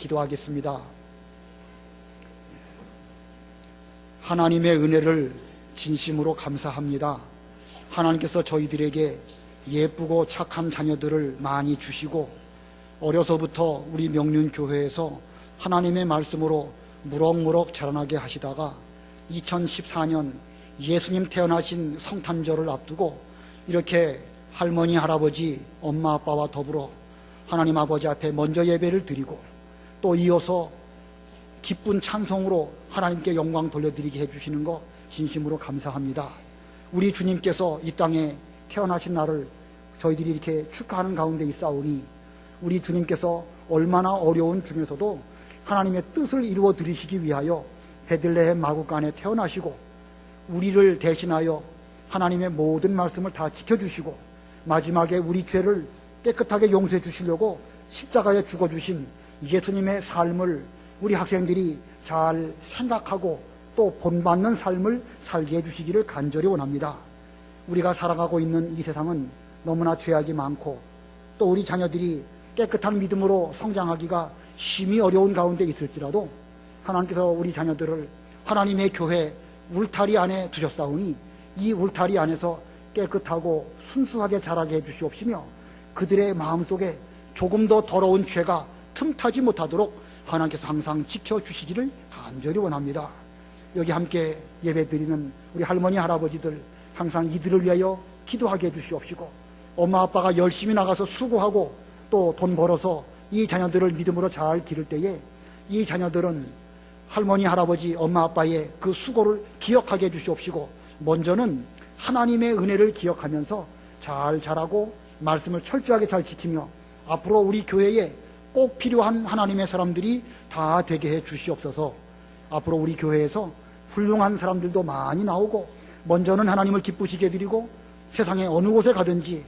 기도하겠습니다. 하나님의 은혜를 진심으로 감사합니다. 하나님께서 저희들에게 예쁘고 착한 자녀들을 많이 주시고 어려서부터 우리 명륜교회에서 하나님의 말씀으로 무럭무럭 자라나게 하시다가 2014년 예수님 태어나신 성탄절을 앞두고 이렇게 할머니, 할아버지, 엄마, 아빠와 더불어 하나님 아버지 앞에 먼저 예배를 드리고 또 이어서 기쁜 찬송으로 하나님께 영광 돌려드리게 해주시는 것 진심으로 감사합니다. 우리 주님께서 이 땅에 태어나신 날을 저희들이 이렇게 축하하는 가운데 있사오니 우리 주님께서 얼마나 어려운 중에서도 하나님의 뜻을 이루어 드리시기 위하여 베들레헴 마구간에 태어나시고 우리를 대신하여 하나님의 모든 말씀을 다 지켜주시고 마지막에 우리 죄를 깨끗하게 용서해 주시려고 십자가에 죽어주신 예수님의 삶을 우리 학생들이 잘 생각하고 또 본받는 삶을 살게 해주시기를 간절히 원합니다. 우리가 살아가고 있는 이 세상은 너무나 죄악이 많고 또 우리 자녀들이 깨끗한 믿음으로 성장하기가 심히 어려운 가운데 있을지라도 하나님께서 우리 자녀들을 하나님의 교회 울타리 안에 두셨사오니 이 울타리 안에서 깨끗하고 순수하게 자라게 해주시옵시며 그들의 마음속에 조금 더 더러운 죄가 틈타지 못하도록 하나님께서 항상 지켜주시기를 간절히 원합니다. 여기 함께 예배드리는 우리 할머니, 할아버지들 항상 이들을 위하여 기도하게 해주시옵시고 엄마, 아빠가 열심히 나가서 수고하고 또 돈 벌어서 이 자녀들을 믿음으로 잘 기를 때에 이 자녀들은 할머니, 할아버지, 엄마, 아빠의 그 수고를 기억하게 해주시옵시고 먼저는 하나님의 은혜를 기억하면서 잘 자라고 말씀을 철저하게 잘 지키며 앞으로 우리 교회에 꼭 필요한 하나님의 사람들이 다 되게 해 주시옵소서. 앞으로 우리 교회에서 훌륭한 사람들도 많이 나오고 먼저는 하나님을 기쁘시게 드리고 세상에 어느 곳에 가든지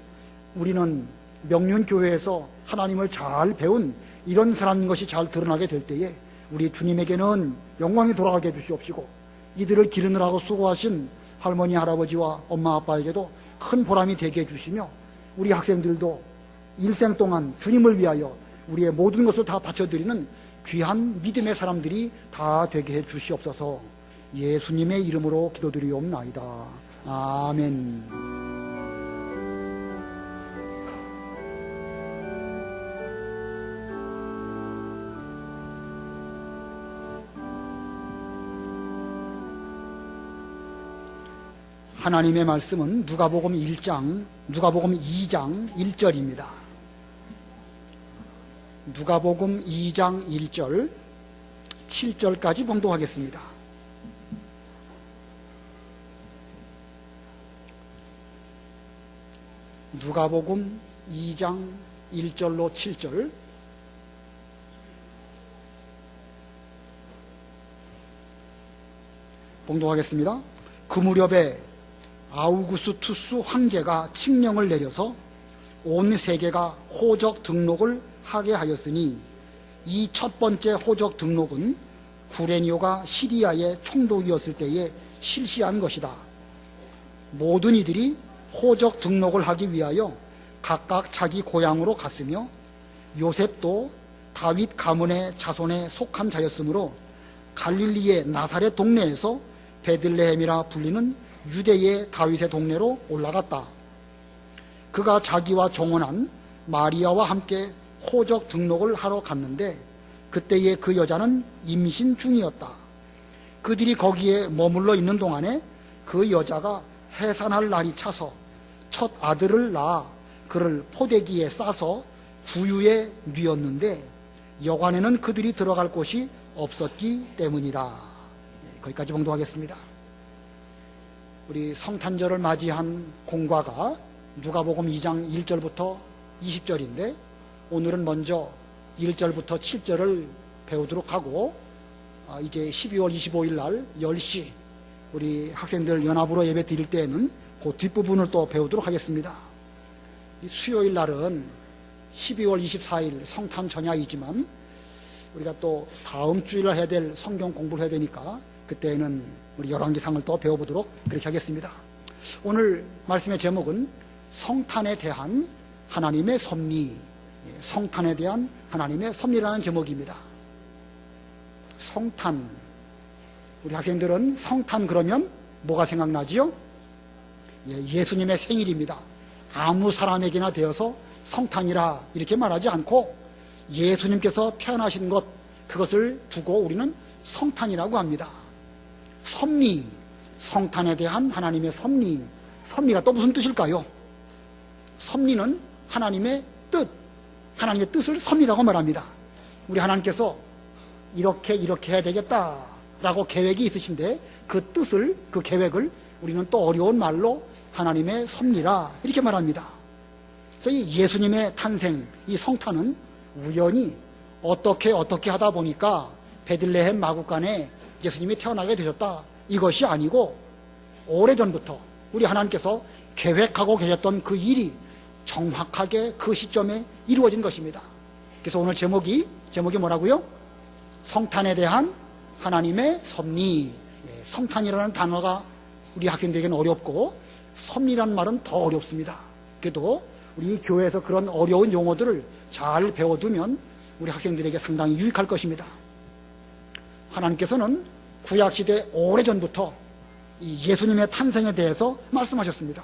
우리는 명륜교회에서 하나님을 잘 배운 이런 사람인 것이 잘 드러나게 될 때에 우리 주님에게는 영광이 돌아가게 해주시옵시고 이들을 기르느라고 수고하신 할머니, 할아버지와 엄마, 아빠에게도 큰 보람이 되게 해주시며 우리 학생들도 일생 동안 주님을 위하여 우리의 모든 것을 다 바쳐드리는 귀한 믿음의 사람들이 다 되게 해 주시옵소서. 예수님의 이름으로 기도드리옵나이다. 아멘. 하나님의 말씀은 누가복음 2장 1절입니다. 누가복음 2장 1절 7절까지 봉독하겠습니다. 누가복음 2장 1절로 7절 봉독하겠습니다. 그 무렵에 아우구스투스 황제가 칙령을 내려서 온 세계가 호적 등록을 하게 하였으니 이 첫 번째 호적 등록은 구레니오가 시리아의 총독이었을 때에 실시한 것이다. 모든 이들이 호적 등록을 하기 위하여 각각 자기 고향으로 갔으며 요셉도 다윗 가문의 자손에 속한 자였으므로 갈릴리의 나사렛 동네에서 베들레헴이라 불리는 유대의 다윗의 동네로 올라갔다. 그가 자기와 정혼한 마리아와 함께 호적 등록을 하러 갔는데 그때에 그 여자는 임신 중이었다. 그들이 거기에 머물러 있는 동안에 그 여자가 해산할 날이 차서 첫 아들을 낳아 그를 포대기에 싸서 부유에 뉘었는데 여관에는 그들이 들어갈 곳이 없었기 때문이다. 거기까지 봉독하겠습니다. 우리 성탄절을 맞이한 공과가 누가복음 2장 1절부터 20절인데 오늘은 먼저 1절부터 7절을 배우도록 하고 이제 12월 25일 날 10시 우리 학생들 연합으로 예배 드릴 때에는 그 뒷부분을 또 배우도록 하겠습니다. 수요일 날은 12월 24일 성탄 전야이지만 우리가 또 다음 주일 해야 될 성경 공부를 해야 되니까 그때는 우리 열왕기상을 또 배워보도록 그렇게 하겠습니다. 오늘 말씀의 제목은 성탄에 대한 하나님의 섭리, 성탄에 대한 하나님의 섭리라는 제목입니다. 성탄. 우리 학생들은 성탄 그러면 뭐가 생각나지요? 예수님의 생일입니다. 아무 사람에게나 되어서 성탄이라 이렇게 말하지 않고 예수님께서 태어나신 것, 그것을 두고 우리는 성탄이라고 합니다. 섭리, 성탄에 대한 하나님의 섭리. 섭리가 또 무슨 뜻일까요? 섭리는 하나님의 뜻, 하나님의 뜻을 섭리라고 말합니다. 우리 하나님께서 이렇게 해야 되겠다라고 계획이 있으신데 그 뜻을, 그 계획을 우리는 또 어려운 말로 하나님의 섭리라 이렇게 말합니다. 그래서 이 예수님의 탄생, 이 성탄은 우연히 어떻게 하다 보니까 베들레헴 마구간에 예수님이 태어나게 되셨다, 이것이 아니고 오래전부터 우리 하나님께서 계획하고 계셨던 그 일이 정확하게 그 시점에 이루어진 것입니다. 그래서 오늘 제목이 뭐라고요? 성탄에 대한 하나님의 섭리. 성탄이라는 단어가 우리 학생들에게는 어렵고 섭리라는 말은 더 어렵습니다. 그래도 우리 교회에서 그런 어려운 용어들을 잘 배워두면 우리 학생들에게 상당히 유익할 것입니다. 하나님께서는 구약시대 오래전부터 이 예수님의 탄생에 대해서 말씀하셨습니다.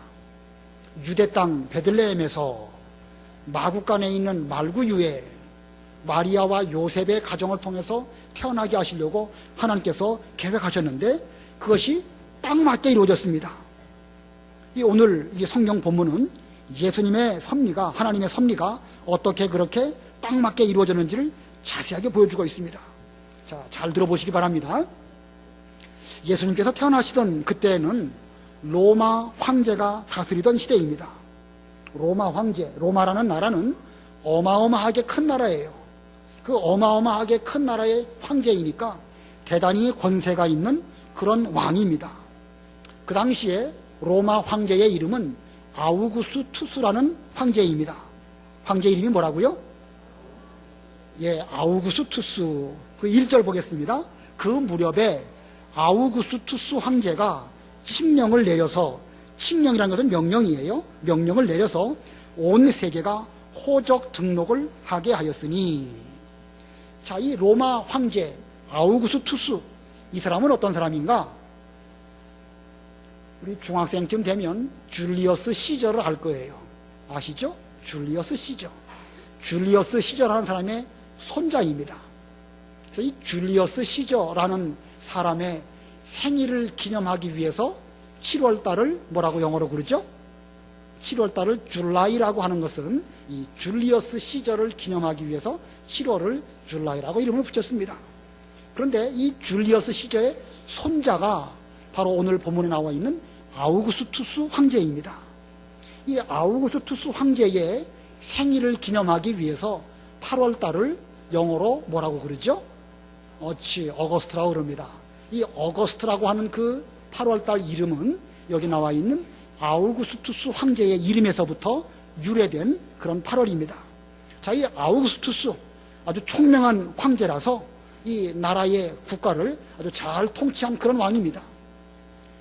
유대 땅 베들레헴에서 마구간에 있는 말구유에 마리아와 요셉의 가정을 통해서 태어나게 하시려고 하나님께서 계획하셨는데 그것이 딱 맞게 이루어졌습니다. 오늘 이 성경 본문은 예수님의 섭리가, 하나님의 섭리가 어떻게 그렇게 딱 맞게 이루어졌는지를 자세하게 보여주고 있습니다. 자, 잘 들어보시기 바랍니다. 예수님께서 태어나시던 그때는 로마 황제가 다스리던 시대입니다. 로마 황제, 로마라는 나라는 어마어마하게 큰 나라예요. 그 어마어마하게 큰 나라의 황제이니까 대단히 권세가 있는 그런 왕입니다. 그 당시에 로마 황제의 이름은 아우구스투스라는 황제입니다. 황제 이름이 뭐라고요? 아우구스투스. 그 1절 보겠습니다. 그 무렵에 아우구스투스 황제가 칙령을 내려서, 칙령이라는 것은 명령이에요. 명령을 내려서 온 세계가 호적 등록을 하게 하였으니. 자, 이 로마 황제 아우구스투스, 이 사람은 어떤 사람인가? 우리 중학생쯤 되면 줄리어스 시저를 알 거예요. 아시죠? 줄리어스 시저. 줄리어스 시저라는 사람의 손자입니다. 그래서 이 줄리어스 시저라는 사람의 생일을 기념하기 위해서 7월달을 뭐라고 영어로 그러죠? 7월달을 줄라이라고 하는 것은 이 줄리어스 시저를 기념하기 위해서 7월을 줄라이라고 이름을 붙였습니다. 그런데 이 줄리어스 시저의 손자가 바로 오늘 본문에 나와 있는 아우구스투스 황제입니다. 이 아우구스투스 황제의 생일을 기념하기 위해서 8월달을 영어로 뭐라고 그러죠? 어거스트라고 그럽니다. 이 어거스트라고 하는 그 8월달 이름은 여기 나와 있는 아우구스투스 황제의 이름에서부터 유래된 그런 8월입니다. 자, 이 아우구스투스 아주 총명한 황제라서 이 나라의 국가를 아주 잘 통치한 그런 왕입니다.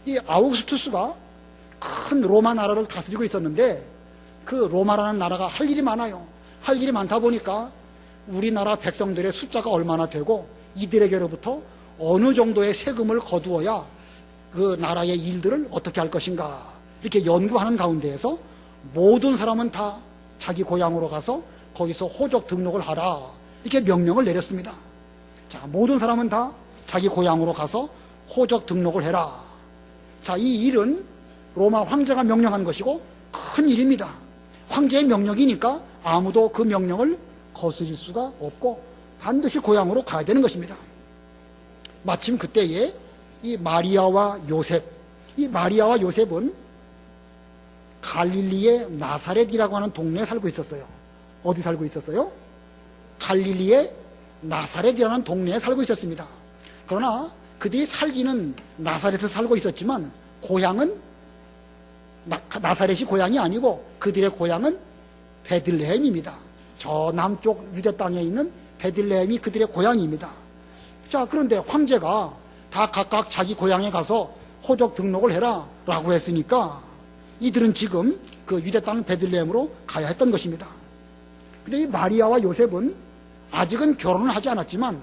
이 아우구스투스가 큰 로마 나라를 다스리고 있었는데 그 로마라는 나라가 할 일이 많아요. 할 일이 많다 보니까 우리나라 백성들의 숫자가 얼마나 되고 이들에게로부터 어느 정도의 세금을 거두어야 그 나라의 일들을 어떻게 할 것인가 이렇게 연구하는 가운데에서 모든 사람은 다 자기 고향으로 가서 거기서 호적 등록을 하라 이렇게 명령을 내렸습니다. 자, 모든 사람은 다 자기 고향으로 가서 호적 등록을 해라. 자, 이 일은 로마 황제가 명령한 것이고 큰 일입니다. 황제의 명령이니까 아무도 그 명령을 거스릴 수가 없고 반드시 고향으로 가야 되는 것입니다. 마침 그때에 이 마리아와 요셉, 이 마리아와 요셉은 갈릴리의 나사렛이라고 하는 동네에 살고 있었어요. 어디 살고 있었어요? 갈릴리의 나사렛이라는 동네에 살고 있었습니다. 그러나 그들이 살기는 나사렛에 살고 있었지만 고향은 나사렛이 고향이 아니고 그들의 고향은 베들레헴입니다. 저 남쪽 유대 땅에 있는 베들레헴이 그들의 고향입니다. 자, 그런데 황제가 다 각각 자기 고향에 가서 호적 등록을 해라 라고 했으니까 이들은 지금 그 유대 땅 베들레헴으로 가야 했던 것입니다. 근데 이 마리아와 요셉은 아직은 결혼을 하지 않았지만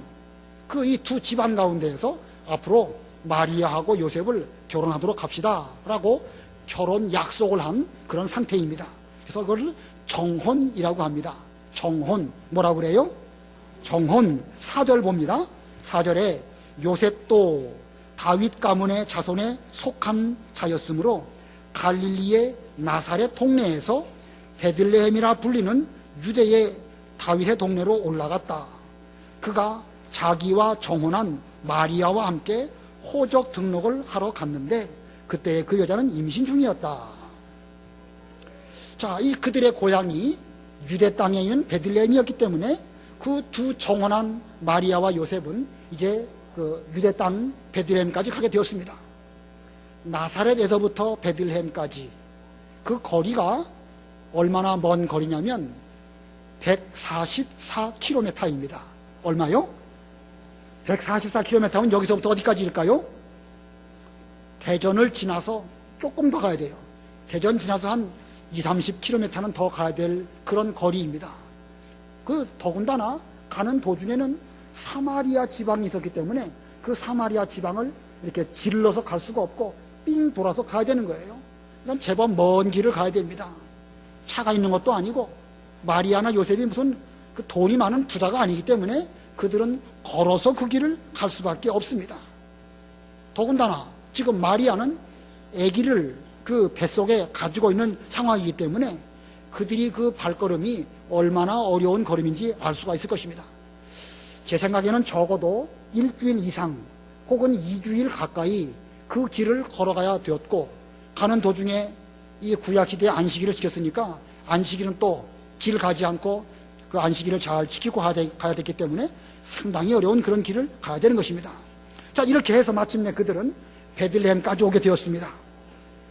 그 이 두 집안 가운데에서 앞으로 마리아하고 요셉을 결혼하도록 합시다 라고 결혼 약속을 한 그런 상태입니다. 그래서 그걸 정혼이라고 합니다. 정혼. 뭐라고 그래요? 정혼. 4절 봅니다. 4절에 요셉도 다윗 가문의 자손에 속한 자였으므로 갈릴리의 나사렛 동네에서 베들레헴이라 불리는 유대의 다윗의 동네로 올라갔다. 그가 자기와 정혼한 마리아와 함께 호적 등록을 하러 갔는데 그때 그 여자는 임신 중이었다. 자, 이 그들의 고향이 유대 땅에 있는 베들레헴이었기 때문에 그 두 정혼한 마리아와 요셉은 이제 그 유대 땅 베들레헴까지 가게 되었습니다. 나사렛에서부터 베들레헴까지 그 거리가 얼마나 먼 거리냐면 144km입니다. 얼마요? 144km면 여기서부터 어디까지일까요? 대전을 지나서 조금 더 가야 돼요. 대전 지나서 한 20-30km는 더 가야 될 그런 거리입니다. 더군다나 가는 도중에는 사마리아 지방이 있었기 때문에 그 사마리아 지방을 이렇게 질러서 갈 수가 없고 삥 돌아서 가야 되는 거예요. 그럼 제법 먼 길을 가야 됩니다. 차가 있는 것도 아니고 마리아나 요셉이 무슨 그 돈이 많은 부자가 아니기 때문에 그들은 걸어서 그 길을 갈 수밖에 없습니다. 더군다나 지금 마리아는 아기를 그 뱃속에 가지고 있는 상황이기 때문에 그들이 그 발걸음이 얼마나 어려운 걸음인지 알 수가 있을 것입니다. 제 생각에는 적어도 일주일 이상 혹은 2주일 가까이 그 길을 걸어가야 되었고, 가는 도중에 이 구약시대에 안식일을 지켰으니까 안식일은 또 길 가지 않고 그 안식일을 잘 지키고 가야 됐기 때문에 상당히 어려운 그런 길을 가야 되는 것입니다. 자, 이렇게 해서 마침내 그들은 베들레헴까지 오게 되었습니다.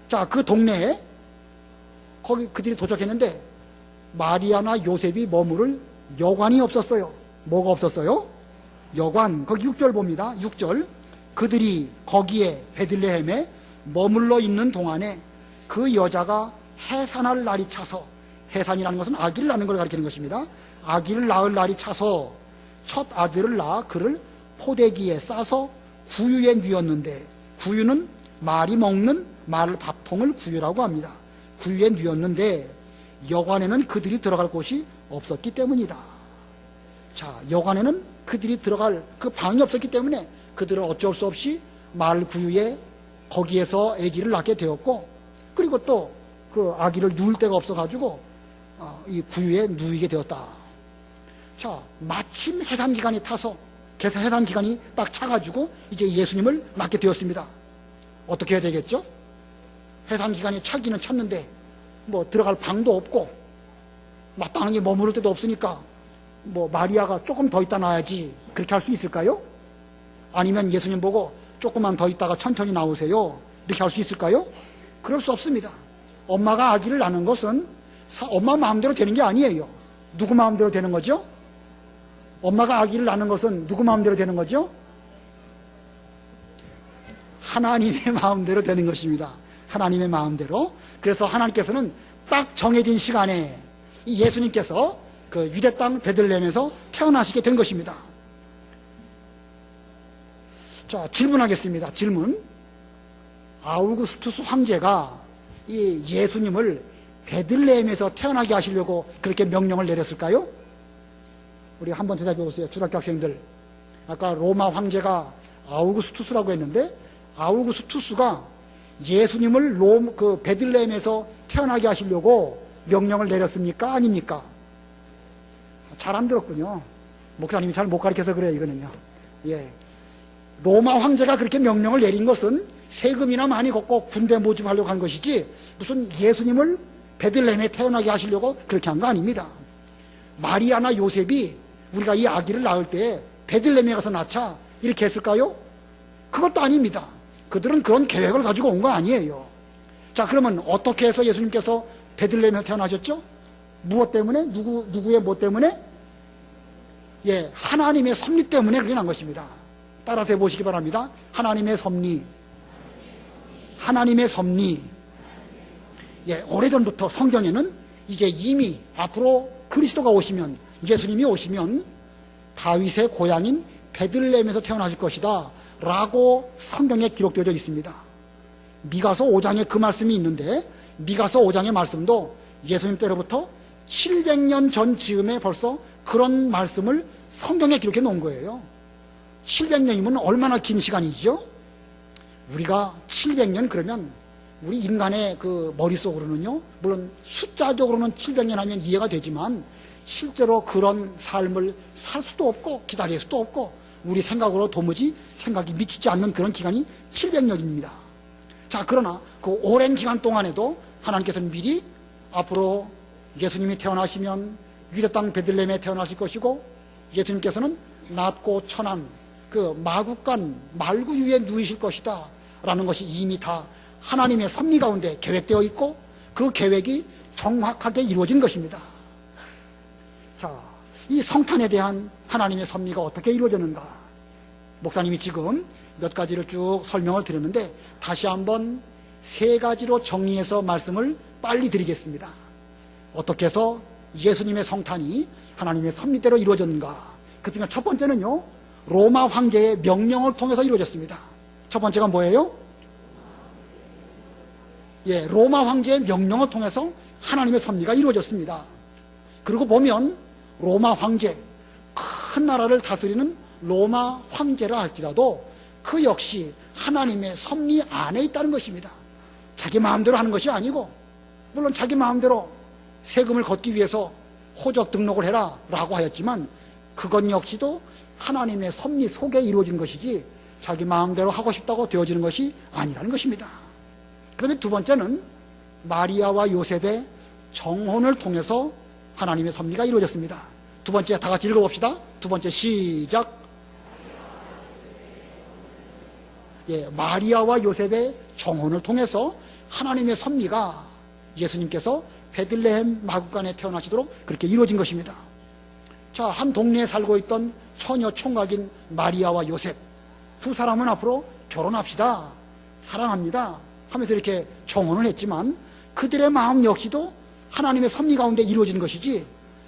자, 그 동네에 거기 그들이 도착했는데 마리아나 요셉이 머무를 여관이 없었어요. 뭐가 없었어요? 여관. 거기 6절 봅니다. 6절. 그들이 거기에 베들레헴에 머물러 있는 동안에 그 여자가 해산할 날이 차서, 해산이라는 것은 아기를 낳는 걸 가리키는 것입니다. 아기를 낳을 날이 차서 첫 아들을 낳아 그를 포대기에 싸서 구유에 뉘었는데, 구유는 말이 먹는 말 밥통을 구유라고 합니다. 구유에 뉘었는데 여관에는 그들이 들어갈 곳이 없었기 때문이다. 자, 여관에는 그들이 들어갈 그 방이 없었기 때문에 그들은 어쩔 수 없이 말 구유에 거기에서 아기를 낳게 되었고, 그리고 또 그 아기를 누울 데가 없어가지고 이 구유에 누이게 되었다. 자, 마침 해산 기간이 타서, 그래서 해산 기간이 딱 차가지고 이제 예수님을 낳게 되었습니다. 어떻게 해야 되겠죠? 해산 기간이 차기는 찼는데 뭐 들어갈 방도 없고 마땅하게 머무를 데도 없으니까 뭐 마리아가 조금 더 있다 놔야지, 그렇게 할 수 있을까요? 아니면 예수님 보고 조금만 더 있다가 천천히 나오세요, 이렇게 할 수 있을까요? 그럴 수 없습니다. 엄마가 아기를 낳는 것은 엄마 마음대로 되는 게 아니에요. 누구 마음대로 되는 거죠? 엄마가 아기를 낳는 것은 누구 마음대로 되는 거죠? 하나님의 마음대로 되는 것입니다. 하나님의 마음대로. 그래서 하나님께서는 딱 정해진 시간에 이 예수님께서 그 유대 땅 베들레헴에서 태어나시게 된 것입니다. 자, 질문하겠습니다. 질문. 아우구스투스 황제가 이 예수님을 베들레헴에서 태어나게 하시려고 그렇게 명령을 내렸을까요? 우리 한번 대답해 보세요. 중학교 학생들. 아까 로마 황제가 아우구스투스라고 했는데, 아우구스투스가 예수님을 그 베들레헴에서 태어나게 하시려고 명령을 내렸습니까? 아닙니까? 잘 안 들었군요. 목사님이 잘 못 가르쳐서 그래요, 이거는요. 예. 로마 황제가 그렇게 명령을 내린 것은 세금이나 많이 걷고 군대 모집하려고 한 것이지, 무슨 예수님을 베들레헴에 태어나게 하시려고 그렇게 한 거 아닙니다. 마리아나 요셉이 우리가 이 아기를 낳을 때 베들레헴에 가서 낳자, 이렇게 했을까요? 그것도 아닙니다. 그들은 그런 계획을 가지고 온 거 아니에요. 자, 그러면 어떻게 해서 예수님께서 베들레헴에 태어나셨죠? 무엇 때문에? 누구의 뭐 때문에? 예, 하나님의 섭리 때문에 그렇게 난 것입니다. 따라서 해보시기 바랍니다. 하나님의 섭리. 하나님의 섭리. 예, 오래전부터 성경에는 이제 이미 앞으로 그리스도가 오시면, 예수님이 오시면 다윗의 고향인 베들레헴에서 태어나실 것이다 라고 성경에 기록되어 있습니다. 미가서 5장에 그 말씀이 있는데, 미가서 5장의 말씀도 예수님 때로부터 700년 전 즈음에 벌써 그런 말씀을 성경에 기록해 놓은 거예요. 700년이면 얼마나 긴 시간이죠? 우리가 700년 그러면 우리 인간의 그 머릿속으로는요, 물론 숫자적으로는 700년 하면 이해가 되지만 실제로 그런 삶을 살 수도 없고 기다릴 수도 없고 우리 생각으로 도무지 생각이 미치지 않는 그런 기간이 700년입니다. 자, 그러나 그 오랜 기간 동안에도 하나님께서는 미리 앞으로 예수님이 태어나시면 유대 땅 베들레헴에 태어나실 것이고, 예수님께서는 낮고 천한 그 마구간 말구 위에 누이실 것이다 라는 것이 이미 다 하나님의 섭리 가운데 계획되어 있고, 그 계획이 정확하게 이루어진 것입니다. 자, 이 성탄에 대한 하나님의 섭리가 어떻게 이루어졌는가? 목사님이 지금 몇 가지를 쭉 설명을 드렸는데, 다시 한번 세 가지로 정리해서 말씀을 빨리 드리겠습니다. 어떻게 해서 예수님의 성탄이 하나님의 섭리대로 이루어졌는가? 그 중에 첫 번째는요, 로마 황제의 명령을 통해서 이루어졌습니다. 첫 번째가 뭐예요? 예, 로마 황제의 명령을 통해서 하나님의 섭리가 이루어졌습니다. 그리고 보면 로마 황제, 큰 나라를 다스리는 로마 황제라 할지라도 그 역시 하나님의 섭리 안에 있다는 것입니다. 자기 마음대로 하는 것이 아니고, 물론 자기 마음대로 세금을 걷기 위해서 호적 등록을 해라 라고 하였지만, 그건 역시도 하나님의 섭리 속에 이루어진 것이지 자기 마음대로 하고 싶다고 되어지는 것이 아니라는 것입니다. 그 다음에 두 번째는 마리아와 요셉의 정혼을 통해서 하나님의 섭리가 이루어졌습니다. 두 번째 다 같이 읽어봅시다. 두 번째 시작. 예, 마리아와 요셉의 정혼을 통해서 하나님의 섭리가 예수님께서 베들레헴 마구간에 태어나시도록 그렇게 이루어진 것입니다. 자, 한 동네에 살고 있던 처녀 총각인 마리아와 요셉, 두 사람은 앞으로 결혼합시다, 사랑합니다 하면서 이렇게 정혼을 했지만, 그들의 마음 역시도 하나님의 섭리 가운데 이루어진 것이지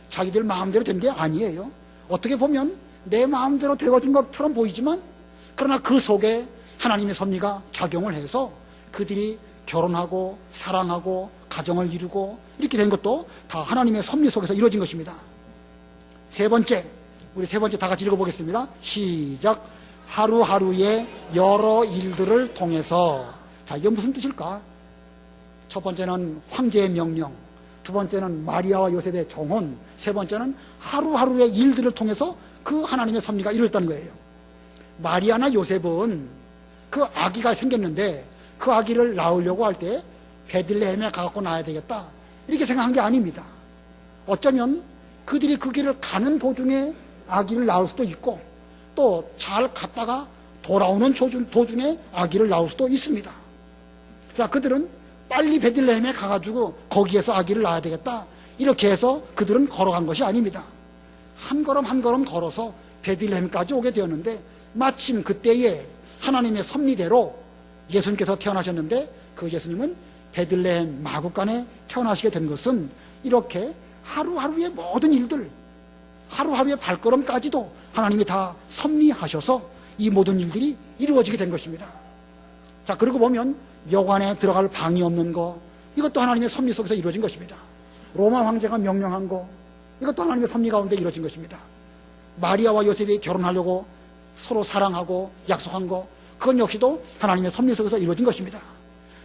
자기들 마음대로 된 게 아니에요. 어떻게 보면 내 마음대로 되어진 것처럼 보이지만, 그러나 그 속에 하나님의 섭리가 작용을 해서 그들이 결혼하고 사랑하고 가정을 이루고 이렇게 된 것도 다 하나님의 섭리 속에서 이루어진 것입니다. 세 번째, 우리 세 번째 다 같이 읽어보겠습니다. 시작. 하루하루의 여러 일들을 통해서. 자, 이게 무슨 뜻일까? 첫 번째는 황제의 명령, 두 번째는 마리아와 요셉의 정혼, 세 번째는 하루하루의 일들을 통해서 그 하나님의 섭리가 이루어졌다는 거예요. 마리아나 요셉은 그 아기가 생겼는데 그 아기를 낳으려고 할 때 베들레헴에 가갖고 낳아야 되겠다 이렇게 생각한 게 아닙니다. 어쩌면 그들이 그 길을 가는 도중에 아기를 낳을 수도 있고, 또 잘 갔다가 돌아오는 도중에 아기를 낳을 수도 있습니다. 자, 그들은 빨리 베들레헴에 가가지고 거기에서 아기를 낳아야 되겠다 이렇게 해서 그들은 걸어간 것이 아닙니다. 한 걸음 한 걸음 걸어서 베들레헴까지 오게 되었는데, 마침 그때에 하나님의 섭리대로 예수님께서 태어나셨는데, 그 예수님은 베들레헴 마구간에 태어나시게 된 것은 이렇게 하루하루의 모든 일들, 하루하루의 발걸음까지도 하나님이 다 섭리하셔서 이 모든 일들이 이루어지게 된 것입니다. 자, 그리고 보면 여관에 들어갈 방이 없는 거, 이것도 하나님의 섭리 속에서 이루어진 것입니다. 로마 황제가 명령한 거, 이것도 하나님의 섭리 가운데 이루어진 것입니다. 마리아와 요셉이 결혼하려고 서로 사랑하고 약속한 거, 그건 역시도 하나님의 섭리 속에서 이루어진 것입니다.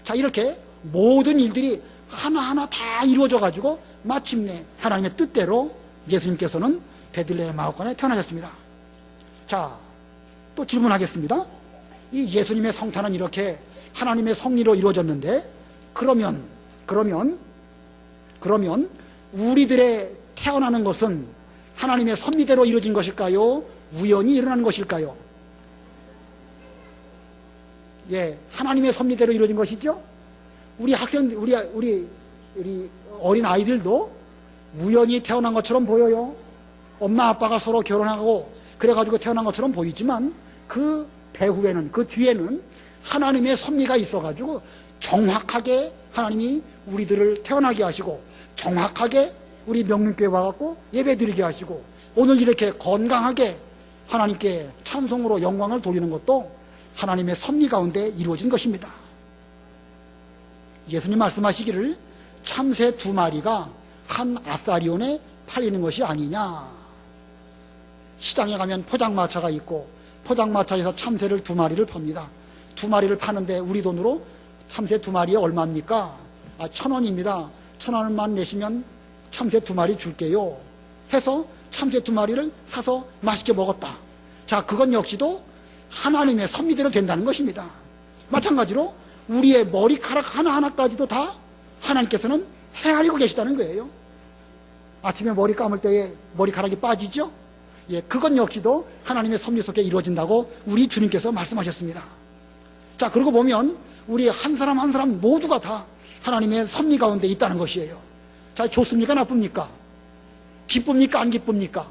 자, 이렇게 모든 일들이 하나하나 다 이루어져 가지고 마침내 하나님의 뜻대로 예수님께서는 베들레헴 마구간에 태어나셨습니다. 자, 또 질문하겠습니다. 이 예수님의 성탄은 이렇게 하나님의 섭리로 이루어졌는데, 그러면 우리들의 태어나는 것은 하나님의 섭리대로 이루어진 것일까요? 우연히 일어난 것일까요? 예, 하나님의 섭리대로 이루어진 것이죠. 우리 어린 아이들도 우연히 태어난 것처럼 보여요. 엄마 아빠가 서로 결혼하고 그래가지고 태어난 것처럼 보이지만, 그 배후에는, 그 뒤에는 하나님의 섭리가 있어가지고 정확하게 하나님이 우리들을 태어나게 하시고, 정확하게 우리 명륜교회 와갖고 예배 드리게 하시고, 오늘 이렇게 건강하게 하나님께 찬송으로 영광을 돌리는 것도 하나님의 섭리 가운데 이루어진 것입니다. 예수님 말씀하시기를 참새 2마리가 한 아사리온에 팔리는 것이 아니냐. 시장에 가면 포장마차가 있고 포장마차에서 참새를 2마리를 팝니다. 2마리를 파는데 우리 돈으로 참새 2마리에 얼마입니까? 1,000원입니다. 1,000원만 내시면 참새 2마리 줄게요 해서 참새 2마리를 사서 맛있게 먹었다. 자, 그건 역시도 하나님의 섭리대로 된다는 것입니다. 마찬가지로 우리의 머리카락 하나하나까지도 다 하나님께서는 헤아리고 계시다는 거예요. 아침에 머리 감을 때에 머리카락이 빠지죠? 예, 그건 역시도 하나님의 섭리 속에 이루어진다고 우리 주님께서 말씀하셨습니다. 자, 그러고 보면 우리 한 사람 한 사람 모두가 다 하나님의 섭리 가운데 있다는 것이에요. 자, 좋습니까? 나쁩니까? 기쁩니까? 안 기쁩니까?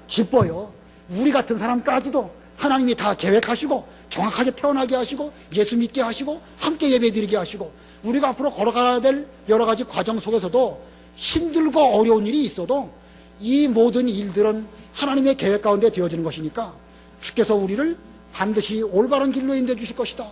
기뻐요. 우리 같은 사람까지도 하나님이 다 계획하시고 정확하게 태어나게 하시고 예수 믿게 하시고 함께 예배드리게 하시고 우리가 앞으로 걸어가야 될 여러 가지 과정 속에서도 힘들고 어려운 일이 있어도 이 모든 일들은 하나님의 계획 가운데 되어지는 것이니까 주께서 우리를 반드시 올바른 길로 인도해 주실 것이다.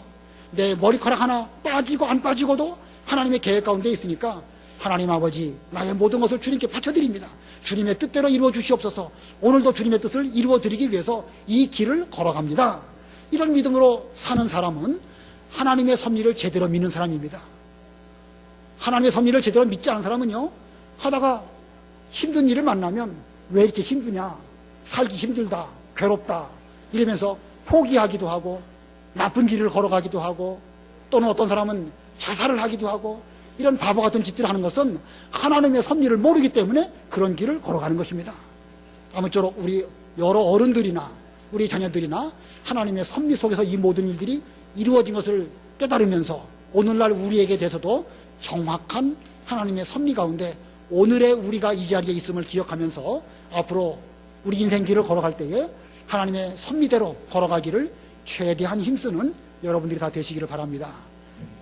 내 머리카락 하나 빠지고 안 빠지고도 하나님의 계획 가운데 있으니까 하나님 아버지, 나의 모든 것을 주님께 바쳐드립니다. 주님의 뜻대로 이루어 주시옵소서. 오늘도 주님의 뜻을 이루어 드리기 위해서 이 길을 걸어갑니다. 이런 믿음으로 사는 사람은 하나님의 섭리를 제대로 믿는 사람입니다. 하나님의 섭리를 제대로 믿지 않은 사람은요, 하다가 힘든 일을 만나면 왜 이렇게 힘드냐, 살기 힘들다, 괴롭다 이러면서 포기하기도 하고 나쁜 길을 걸어가기도 하고 또는 어떤 사람은 자살을 하기도 하고 이런 바보 같은 짓들을 하는 것은 하나님의 섭리를 모르기 때문에 그런 길을 걸어가는 것입니다. 아무쪼록 우리 여러 어른들이나 우리 자녀들이나 하나님의 섭리 속에서 이 모든 일들이 이루어진 것을 깨달으면서 오늘날 우리에게 대해서도 정확한 하나님의 섭리 가운데 오늘의 우리가 이 자리에 있음을 기억하면서 앞으로 우리 인생 길을 걸어갈 때에 하나님의 섭리대로 걸어가기를 최대한 힘쓰는 여러분들이 다 되시기를 바랍니다.